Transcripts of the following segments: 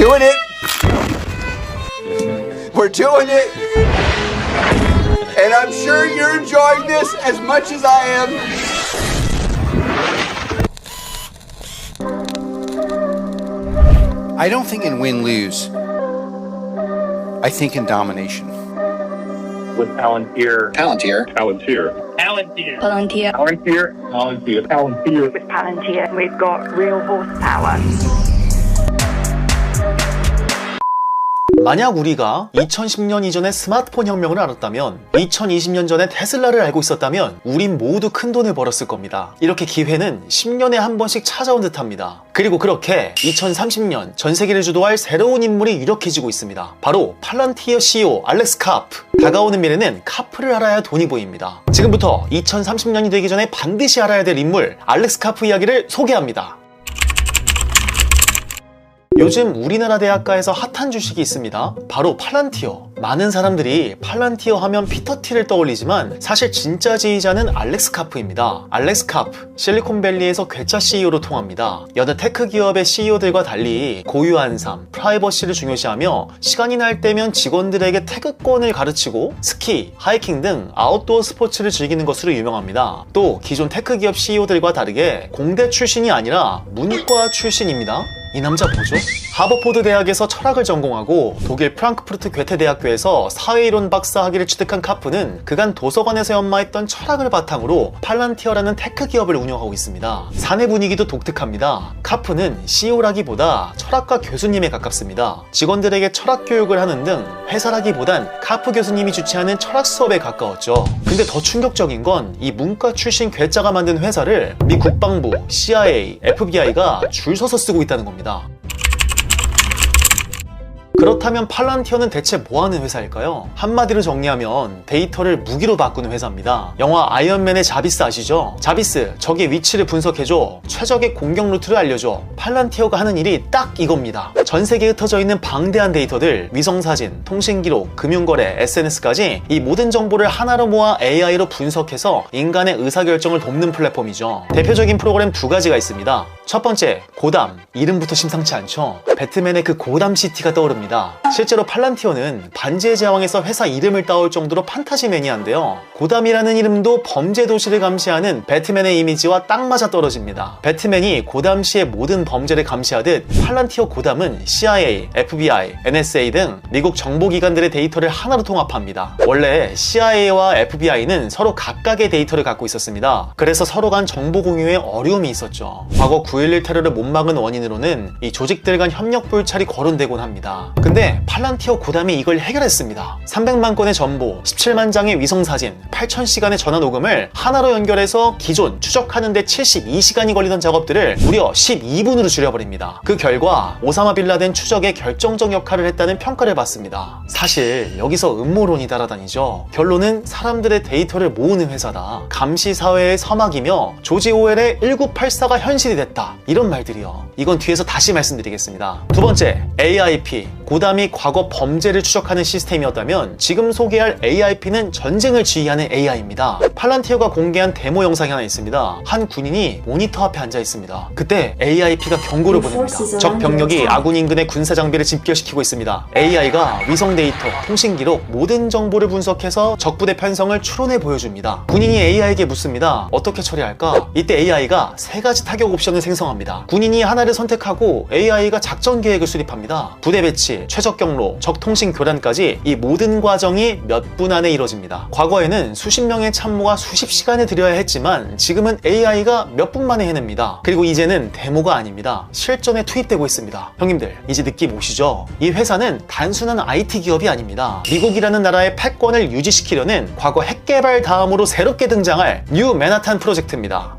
doing it. We're doing it. And I'm sure you're enjoying this as much as I am. I don't think in win-lose. I think in domination. With Palantir. Palantir. Palantir. Palantir. Palantir. Palantir. Palantir. Palantir. With Palantir, we've got real horsepower. 만약 우리가 2010년 이전에 스마트폰 혁명을 알았다면, 2020년 전에 테슬라를 알고 있었다면 우린 모두 큰 돈을 벌었을 겁니다. 이렇게 기회는 10년에 한 번씩 찾아온 듯합니다. 그리고 그렇게 2030년 전 세계를 주도할 새로운 인물이 유력해지고 있습니다. 바로 팔란티어 CEO 알렉스 카프. 다가오는 미래는 카프를 알아야 돈이 보입니다. 지금부터 2030년이 되기 전에 반드시 알아야 될 인물 알렉스 카프 이야기를 소개합니다. 요즘 우리나라 대학가에서 핫한 주식이 있습니다. 바로 팔란티어. 많은 사람들이 팔란티어 하면 피터 틸을 떠올리지만 사실 진짜 지휘자는 알렉스 카프입니다. 알렉스 카프, 실리콘밸리에서 괴짜 CEO로 통합니다. 여느 테크 기업의 CEO들과 달리 고유한 삶, 프라이버시를 중요시하며 시간이 날 때면 직원들에게 태그권을 가르치고 스키, 하이킹 등 아웃도어 스포츠를 즐기는 것으로 유명합니다. 또 기존 테크 기업 CEO들과 다르게 공대 출신이 아니라 문과 출신입니다. 이 남자 뭐죠? 하버포드 대학에서 철학을 전공하고 독일 프랑크푸르트 괴테 대학교에서 사회이론 박사 학위를 취득한 카프는 그간 도서관에서 연마했던 철학을 바탕으로 팔란티어라는 테크 기업을 운영하고 있습니다. 사내 분위기도 독특합니다. 카프는 CEO라기보다 철학과 교수님에 가깝습니다. 직원들에게 철학 교육을 하는 등 회사라기보단 카프 교수님이 주최하는 철학 수업에 가까웠죠. 근데 더 충격적인 건 이 문과 출신 괴짜가 만든 회사를 미 국방부, CIA, FBI가 줄 서서 쓰고 있다는 겁니다. 그렇다면 팔란티어는 대체 뭐하는 회사일까요? 한마디로 정리하면 데이터를 무기로 바꾸는 회사입니다. 영화 아이언맨의 자비스 아시죠? 자비스, 적의 위치를 분석해줘, 최적의 공격 루트를 알려줘. 팔란티어가 하는 일이 딱 이겁니다. 전 세계에 흩어져 있는 방대한 데이터들, 위성사진, 통신기록, 금융거래, SNS까지 이 모든 정보를 하나로 모아 AI로 분석해서 인간의 의사결정을 돕는 플랫폼이죠. 대표적인 프로그램 두 가지가 있습니다. 첫 번째, 고담. 이름부터 심상치 않죠? 배트맨의 그 고담시티가 떠오릅니다. 실제로 팔란티어는 반지의 제왕에서 회사 이름을 따올 정도로 판타지 매니아인데요. 고담이라는 이름도 범죄 도시를 감시하는 배트맨의 이미지와 딱 맞아 떨어집니다. 배트맨이 고담시의 모든 범죄를 감시하듯 팔란티어 고담은 CIA, FBI, NSA 등 미국 정보기관들의 데이터를 하나로 통합합니다. 원래 CIA와 FBI는 서로 각각의 데이터를 갖고 있었습니다. 그래서 서로 간 정보 공유에 어려움이 있었죠. 과거 9.11 테러를 못 막은 원인으로는 이 조직들 간 협력 불찰이 거론되곤 합니다. 근데 팔란티어 고담이 이걸 해결했습니다. 300만 건의 정보, 17만 장의 위성사진, 8,000시간의 전화 녹음을 하나로 연결해서 기존 추적하는 데 72시간이 걸리던 작업들을 무려 12분으로 줄여버립니다. 그 결과 오사마 빌라덴 추적에 결정적 역할을 했다는 평가를 받습니다. 사실 여기서 음모론이 따라다니죠. 결론은 사람들의 데이터를 모으는 회사다. 감시사회의 서막이며 조지 오웰의 1984가 현실이 됐다. 이런 말들이요. 이건 뒤에서 다시 말씀드리겠습니다. 두 번째, AIP. 고담이 과거 범죄를 추적하는 시스템이었다면 지금 소개할 AIP는 전쟁을 지휘하는 AI입니다. 팔란티어가 공개한 데모 영상이 하나 있습니다. 한 군인이 모니터 앞에 앉아 있습니다. 그때 AIP가 경고를 보냅니다. 적 병력이 아군 인근의 군사 장비를 집결시키고 있습니다. AI가 위성 데이터, 통신 기록, 모든 정보를 분석해서 적부대 편성을 추론해 보여줍니다. 군인이 AI에게 묻습니다. 어떻게 처리할까? 이때 AI가 세 가지 타격 옵션을 생성합니다. 군인이 하나를 선택하고 AI가 작전 계획을 수립합니다. 부대 배치, 최적 경로, 적 통신 교란까지 이 모든 과정이 몇 분 안에 이뤄집니다. 과거에는 수십 명의 참모가 수십 시간을 들여야 했지만 지금은 AI가 몇 분 만에 해냅니다. 그리고 이제는 데모가 아닙니다. 실전에 투입되고 있습니다. 형님들, 이제 느낌 오시죠? 이 회사는 단순한 IT 기업이 아닙니다. 미국이라는 나라의 패권을 유지시키려는 과거 핵 개발 다음으로 새롭게 등장할 뉴 맨하탄 프로젝트입니다.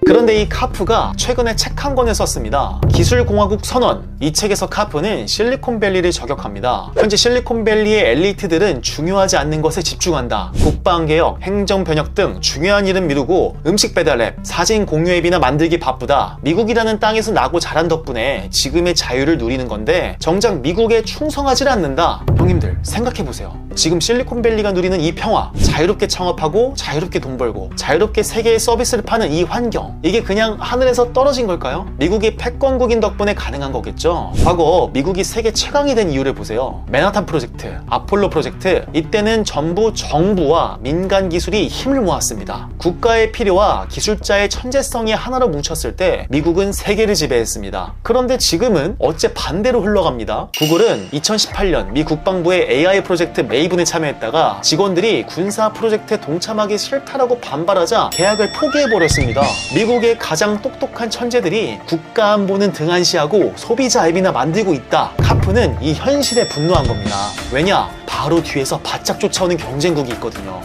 그런데 이 카프가 최근에 책 한 권을 썼습니다. 기술공화국 선언. 이 책에서 카프는 실리콘밸리를 저격합니다. 현재 실리콘밸리의 엘리트들은 중요하지 않는 것에 집중한다. 국방개혁, 행정변혁 등 중요한 일은 미루고 음식 배달 앱, 사진 공유 앱이나 만들기 바쁘다. 미국이라는 땅에서 나고 자란 덕분에 지금의 자유를 누리는 건데 정작 미국에 충성하지 않는다. 형님들 생각해보세요. 지금 실리콘밸리가 누리는 이 평화, 자유롭게 창업하고 자유롭게 돈 벌고 자유롭게 세계에 서비스를 파는 이 환경, 이게 그냥 하늘에서 떨어진 걸까요? 미국이 패권국인 덕분에 가능한 거겠죠. 과거 미국이 세계 최강이 된 이유를 보세요. 맨하탄 프로젝트, 아폴로 프로젝트, 이때는 전부 정부와 민간 기술이 힘을 모았습니다. 국가의 필요와 기술자의 천재성이 하나로 뭉쳤을 때 미국은 세계를 지배했습니다. 그런데 지금은 어째 반대로 흘러갑니다. 구글은 2018년 미 국방부의 AI 프로젝트 메이븐에 참여했다가 직원들이 군사 프로젝트에 동참하기 싫다라고 반발하자 계약을 포기해버렸습니다. 미국의 가장 똑똑한 천재들이 국가 안보는 등한시하고 소비자 앱이나 만들고 있다. 카프는 이 현실에 분노한 겁니다. 왜냐? 바로 뒤에서 바짝 쫓아오는 경쟁국이 있거든요.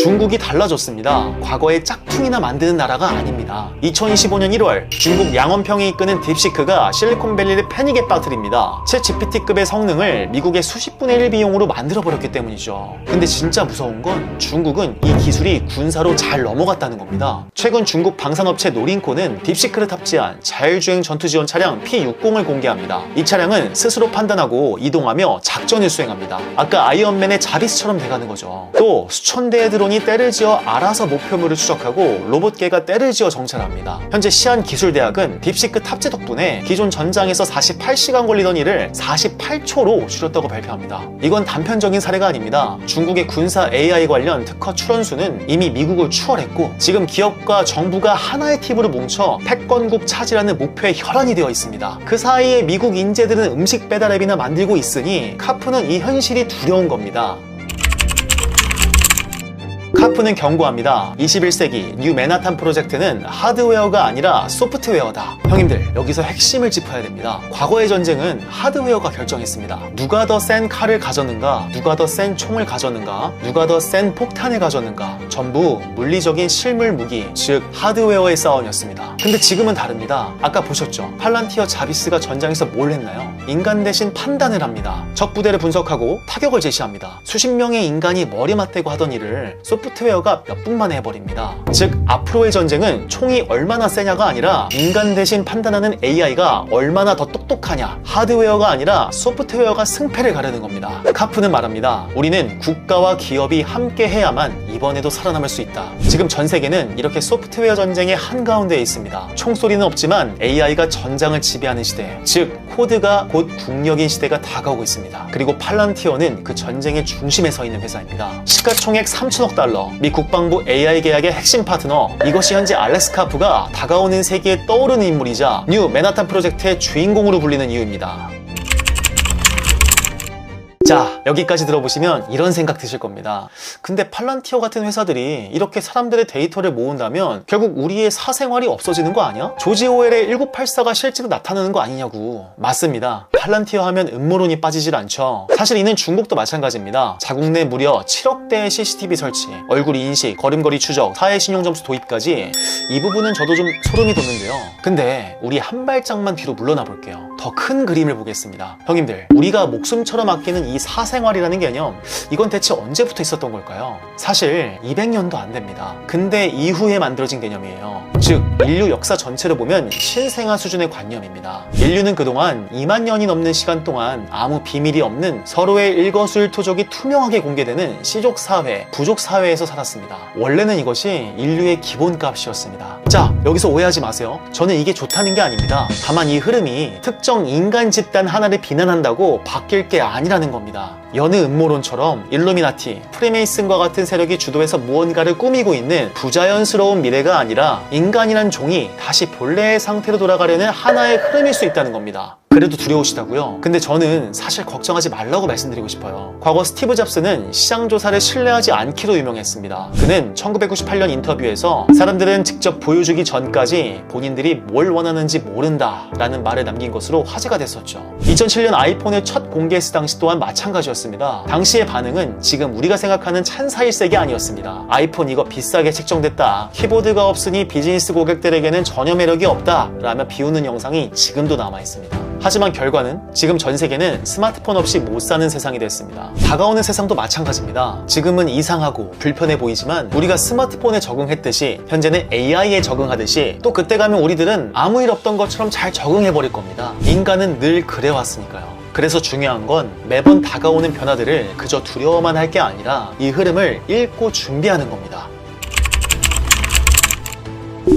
중국이 달라졌습니다. 과거의 짝퉁이나 만드는 나라가 아닙니다. 2025년 1월 중국 양원평이 이끄는 딥시크가 실리콘밸리를 패닉에 빠뜨립니다. 챗 GPT급의 성능을 미국의 수십 분의 1 비용으로 만들어버렸기 때문이죠. 근데 진짜 무서운 건 중국은 이 기술이 군사로 잘 넘어갔다는 겁니다. 최근 중국 방산업체 노린코는 딥시크를 탑재한 자율주행 전투지원 차량 P60을 공개합니다. 이 차량은 스스로 판단하고 이동하며 작전을 수행합니다. 아까 아이언맨의 자비스처럼 돼가는 거죠. 또 수천 대의 드론이 때를 지어 알아서 목표물을 추적하고 로봇계가 때를 지어 정찰합니다. 현재 시안기술대학은 딥시크 탑재 덕분에 기존 전장에서 48시간 걸리던 일을 48초로 줄였다고 발표합니다. 이건 단편적인 사례가 아닙니다. 중국의 군사 AI 관련 특허 출원수는 이미 미국을 추월했고 지금 기업과 정부가 하나의 팀으로 뭉쳐 패권국 차지라는 목표에 혈안이 되어 있습니다. 그 사이에 미국 인재들은 음식 배달 앱이나 만들고 있으니 카프는 이 현실이 두려운 겁니다. 카프는 경고합니다. 21세기 뉴 맨하탄 프로젝트는 하드웨어가 아니라 소프트웨어다. 형님들, 여기서 핵심을 짚어야 됩니다. 과거의 전쟁은 하드웨어가 결정했습니다. 누가 더 센 칼을 가졌는가, 누가 더 센 총을 가졌는가, 누가 더 센 폭탄을 가졌는가, 전부 물리적인 실물 무기, 즉 하드웨어의 싸움이었습니다. 근데 지금은 다릅니다. 아까 보셨죠? 팔란티어 자비스가 전장에서 뭘 했나요? 인간 대신 판단을 합니다. 적 부대를 분석하고 타격을 제시합니다. 수십 명의 인간이 머리 맞대고 하던 일을 소프트웨어가 몇 분 만에 해버립니다. 즉 앞으로의 전쟁은 총이 얼마나 세냐가 아니라 인간 대신 판단하는 AI가 얼마나 더 똑똑하냐, 하드웨어가 아니라 소프트웨어가 승패를 가르는 겁니다. 카프는 말합니다. 우리는 국가와 기업이 함께 해야만 이번에도 살아남을 수 있다. 지금 전 세계는 이렇게 소프트웨어 전쟁의 한가운데에 있습니다. 총소리는 없지만 AI가 전장을 지배하는 시대, 즉 코드가 곧 국력인 시대가 다가오고 있습니다. 그리고 팔란티어는 그 전쟁의 중심에 서 있는 회사입니다. 시가총액 3천억 달러, 미 국방부 AI 계약의 핵심 파트너, 이것이 현재 알렉스 카프가 다가오는 세계에 떠오르는 인물이자 뉴 맨하탄 프로젝트의 주인공으로 불리는 이유입니다. 자, 여기까지 들어보시면 이런 생각 드실 겁니다. 근데 팔란티어 같은 회사들이 이렇게 사람들의 데이터를 모은다면 결국 우리의 사생활이 없어지는 거 아니야? 조지 오웰의 1984가 실제로 나타나는 거 아니냐고. 맞습니다. 팔란티어 하면 음모론이 빠지질 않죠. 사실 이는 중국도 마찬가지입니다. 자국 내 무려 7억 대의 CCTV 설치, 얼굴 인식, 걸음걸이 추적, 사회 신용 점수 도입까지, 이 부분은 저도 좀 소름이 돋는데요. 근데 우리 한 발짝만 뒤로 물러나 볼게요. 더 큰 그림을 보겠습니다. 형님들, 우리가 목숨처럼 아끼는 이 사생활이라는 개념, 이건 대체 언제부터 있었던 걸까요? 사실 200년도 안 됩니다. 근대 이후에 만들어진 개념이에요. 즉 인류 역사 전체를 보면 신생아 수준의 관념입니다. 인류는 그동안 2만 년이 넘는 시간 동안 아무 비밀이 없는 서로의 일거수일투족이 투명하게 공개되는 시족사회, 부족사회에서 살았습니다. 원래는 이것이 인류의 기본값이었습니다. 자, 여기서 오해하지 마세요. 저는 이게 좋다는 게 아닙니다. 다만 이 흐름이 특정 인간 집단 하나를 비난한다고 바뀔 게 아니라는 겁니다. 여느 음모론처럼 일루미나티, 프리메이슨과 같은 세력이 주도해서 무언가를 꾸미고 있는 부자연스러운 미래가 아니라 인간이란 종이 다시 본래의 상태로 돌아가려는 하나의 흐름일 수 있다는 겁니다. 그래도 두려우시다고요? 근데 저는 사실 걱정하지 말라고 말씀드리고 싶어요. 과거 스티브 잡스는 시장조사를 신뢰하지 않기로 유명했습니다. 그는 1998년 인터뷰에서 사람들은 직접 보여주기 전까지 본인들이 뭘 원하는지 모른다 라는 말을 남긴 것으로 화제가 됐었죠. 2007년 아이폰을 첫 공개했을 당시 또한 마찬가지였습니다. 당시의 반응은 지금 우리가 생각하는 찬사일색이 아니었습니다. 아이폰 이거 비싸게 책정됐다, 키보드가 없으니 비즈니스 고객들에게는 전혀 매력이 없다 라며 비웃는 영상이 지금도 남아있습니다. 하지만 결과는 지금 전 세계는 스마트폰 없이 못 사는 세상이 됐습니다. 다가오는 세상도 마찬가지입니다. 지금은 이상하고 불편해 보이지만 우리가 스마트폰에 적응했듯이 현재는 AI에 적응하듯이 또 그때 가면 우리들은 아무 일 없던 것처럼 잘 적응해버릴 겁니다. 인간은 늘 그래왔으니까요. 그래서 중요한 건 매번 다가오는 변화들을 그저 두려워만 할 게 아니라 이 흐름을 읽고 준비하는 겁니다.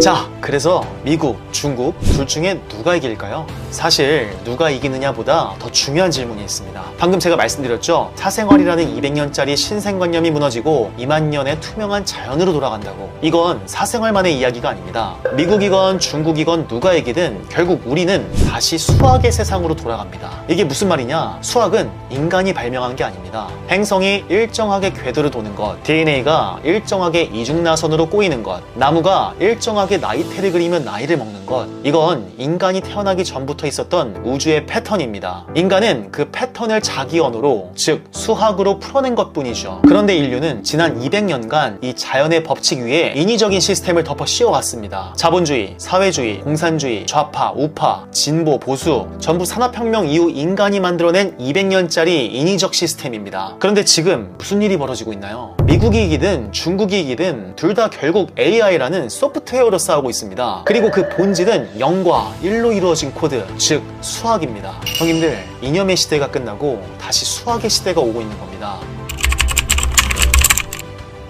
자, 그래서 미국, 중국 둘 중에 누가 이길까요? 사실 누가 이기느냐보다 더 중요한 질문이 있습니다. 방금 제가 말씀드렸죠? 사생활이라는 200년짜리 신생관념이 무너지고 2만 년의 투명한 자연으로 돌아간다고. 이건 사생활만의 이야기가 아닙니다. 미국이건 중국이건 누가 이기든 결국 우리는 다시 수학의 세상으로 돌아갑니다. 이게 무슨 말이냐? 수학은 인간이 발명한 게 아닙니다. 행성이 일정하게 궤도를 도는 것, DNA가 일정하게 이중나선으로 꼬이는 것, 나무가 일정하게 나이테를 그리면 나이를 먹는 것, 이건 인간이 태어나기 전부터 있었던 우주의 패턴입니다. 인간은 그 패턴을 자기 언어로, 즉 수학으로 풀어낸 것뿐이죠. 그런데 인류는 지난 200년간 이 자연의 법칙 위에 인위적인 시스템을 덮어 씌워왔습니다. 자본주의, 사회주의, 공산주의, 좌파, 우파, 진보, 보수, 전부 산업혁명 이후 인간이 만들어낸 200년짜리 인위적 시스템입니다. 그런데 지금 무슨 일이 벌어지고 있나요? 미국이 이기든 중국이 이기든 둘 다 결국 AI라는 소프트웨어로 싸우고 있습니다. 그리고 그 본질은 0과 1로 이루어진 코드, 즉 수학입니다. 형님들, 이념의 시대가 끝나고 다시 수학의 시대가 오고 있는 겁니다.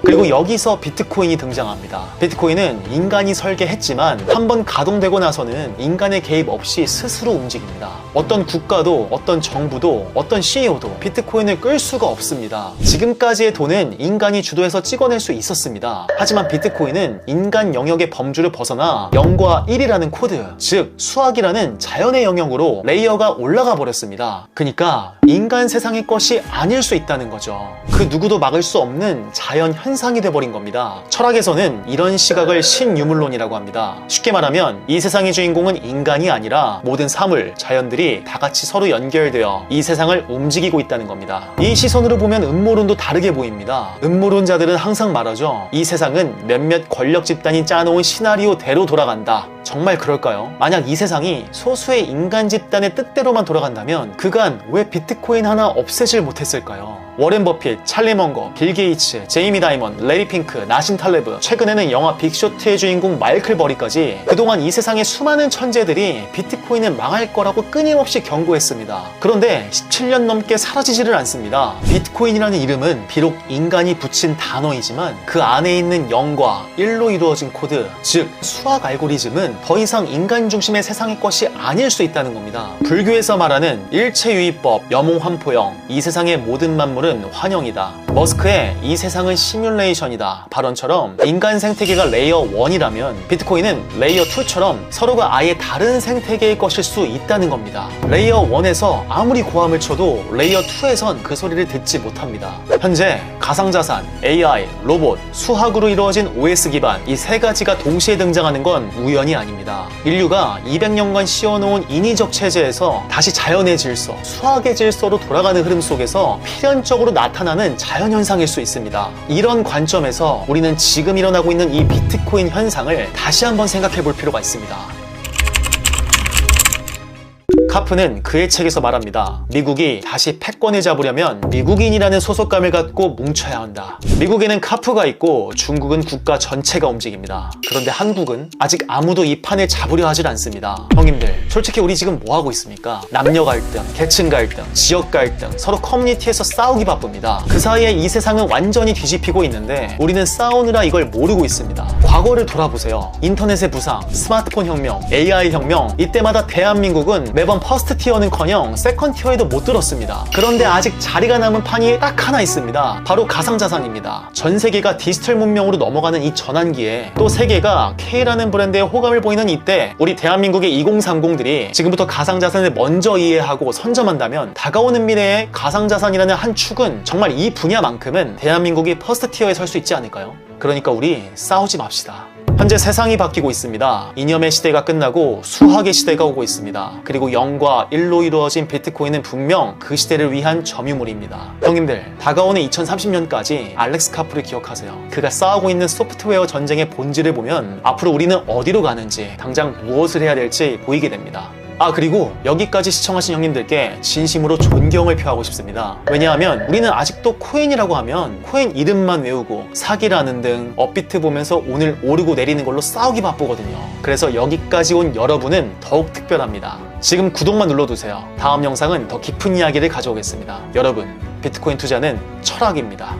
그리고 여기서 비트코인이 등장합니다. 비트코인은 인간이 설계했지만 한번 가동되고 나서는 인간의 개입 없이 스스로 움직입니다. 어떤 국가도 어떤 정부도 어떤 CEO도 비트코인을 끌 수가 없습니다. 지금까지의 돈은 인간이 주도해서 찍어낼 수 있었습니다. 하지만 비트코인은 인간 영역의 범주를 벗어나 0과 1이라는 코드, 즉 수학이라는 자연의 영역으로 레이어가 올라가 버렸습니다. 그러니까 인간 세상의 것이 아닐 수 있다는 거죠. 그 누구도 막을 수 없는 자연 현상이 돼버린 겁니다. 철학에서는 이런 시각을 신유물론이라고 합니다. 쉽게 말하면 이 세상의 주인공은 인간이 아니라 모든 사물, 자연들이 다 같이 서로 연결되어 이 세상을 움직이고 있다는 겁니다. 이 시선으로 보면 음모론도 다르게 보입니다. 음모론자들은 항상 말하죠. 이 세상은 몇몇 권력 집단이 짜놓은 시나리오대로 돌아간다. 정말 그럴까요? 만약 이 세상이 소수의 인간 집단의 뜻대로만 돌아간다면 그간 왜 비트코인 하나 없애질 못했을까요? 워렌 버핏, 찰리 먼거, 빌 게이츠, 제이미 다이먼, 레리 핑크, 나신 탈레브, 최근에는 영화 빅쇼트의 주인공 마이클 버리까지 그동안 이 세상의 수많은 천재들이 비트코인은 망할 거라고 끊임없이 경고했습니다. 그런데 17년 넘게 사라지지를 않습니다. 비트코인이라는 이름은 비록 인간이 붙인 단어이지만 그 안에 있는 0과 1로 이루어진 코드, 즉 수학 알고리즘은 더 이상 인간 중심의 세상의 것이 아닐 수 있다는 겁니다. 불교에서 말하는 일체유의법, 염홍환포형, 이 세상의 모든 만물은 환영이다. 머스크의 이 세상은 시뮬레이션이다 발언처럼 인간 생태계가 레이어 1이라면 비트코인은 레이어 2처럼 서로가 아예 다른 생태계의 것일 수 있다는 겁니다. 레이어 1에서 아무리 고함을 쳐도 레이어 2에선 그 소리를 듣지 못합니다. 현재 가상자산, AI, 로봇, 수학으로 이루어진 OS 기반 이 세 가지가 동시에 등장하는 건 우연이 아닙니다. 인류가 200년간 씌워놓은 인위적 체제에서 다시 자연의 질서, 수학의 질서로 돌아가는 흐름 속에서 필연적으로 나타나는 자연현상일 수 있습니다. 이런 관점에서 우리는 지금 일어나고 있는 이 비트코인 현상을 다시 한번 생각해 볼 필요가 있습니다. 카프는 그의 책에서 말합니다. 미국이 다시 패권을 잡으려면 미국인이라는 소속감을 갖고 뭉쳐야 한다. 미국에는 카프가 있고 중국은 국가 전체가 움직입니다. 그런데 한국은 아직 아무도 이 판을 잡으려 하질 않습니다. 형님들, 솔직히 우리 지금 뭐 하고 있습니까? 남녀 갈등, 계층 갈등, 지역 갈등, 서로 커뮤니티에서 싸우기 바쁩니다. 그 사이에 이 세상은 완전히 뒤집히고 있는데 우리는 싸우느라 이걸 모르고 있습니다. 과거를 돌아보세요. 인터넷의 부상, 스마트폰 혁명, AI 혁명, 이때마다 대한민국은 매번 퍼스트 티어는커녕 세컨 티어에도 못 들었습니다. 그런데 아직 자리가 남은 판이 딱 하나 있습니다. 바로 가상자산입니다. 전 세계가 디지털 문명으로 넘어가는 이 전환기에 또 세계가 K라는 브랜드에 호감을 보이는 이때 우리 대한민국의 2030들이 지금부터 가상자산을 먼저 이해하고 선점한다면 다가오는 미래에 가상자산이라는 한 축은 정말 이 분야만큼은 대한민국이 퍼스트 티어에 설 수 있지 않을까요? 그러니까 우리 싸우지 맙시다. 현재 세상이 바뀌고 있습니다. 이념의 시대가 끝나고 수학의 시대가 오고 있습니다. 그리고 0과 1로 이루어진 비트코인은 분명 그 시대를 위한 점유물입니다. 형님들, 다가오는 2030년까지 알렉스 카프를 기억하세요. 그가 싸우고 있는 소프트웨어 전쟁의 본질을 보면 앞으로 우리는 어디로 가는지, 당장 무엇을 해야 될지 보이게 됩니다. 그리고 여기까지 시청하신 형님들께 진심으로 존경을 표하고 싶습니다. 왜냐하면 우리는 아직도 코인이라고 하면 코인 이름만 외우고 사기라는 등 업비트 보면서 오늘 오르고 내리는 걸로 싸우기 바쁘거든요. 그래서 여기까지 온 여러분은 더욱 특별합니다. 지금 구독만 눌러두세요. 다음 영상은 더 깊은 이야기를 가져오겠습니다. 여러분, 비트코인 투자는 철학입니다.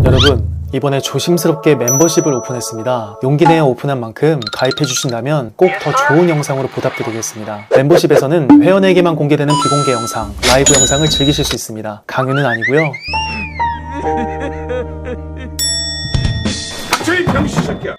여러분, 이번에 조심스럽게 멤버십을 오픈했습니다. 용기 내어 오픈한 만큼 가입해주신다면 꼭 더 좋은 영상으로 보답드리겠습니다. 멤버십에서는 회원에게만 공개되는 비공개 영상, 라이브 영상을 즐기실 수 있습니다. 강요는 아니고요. 저희 병신 새끼야.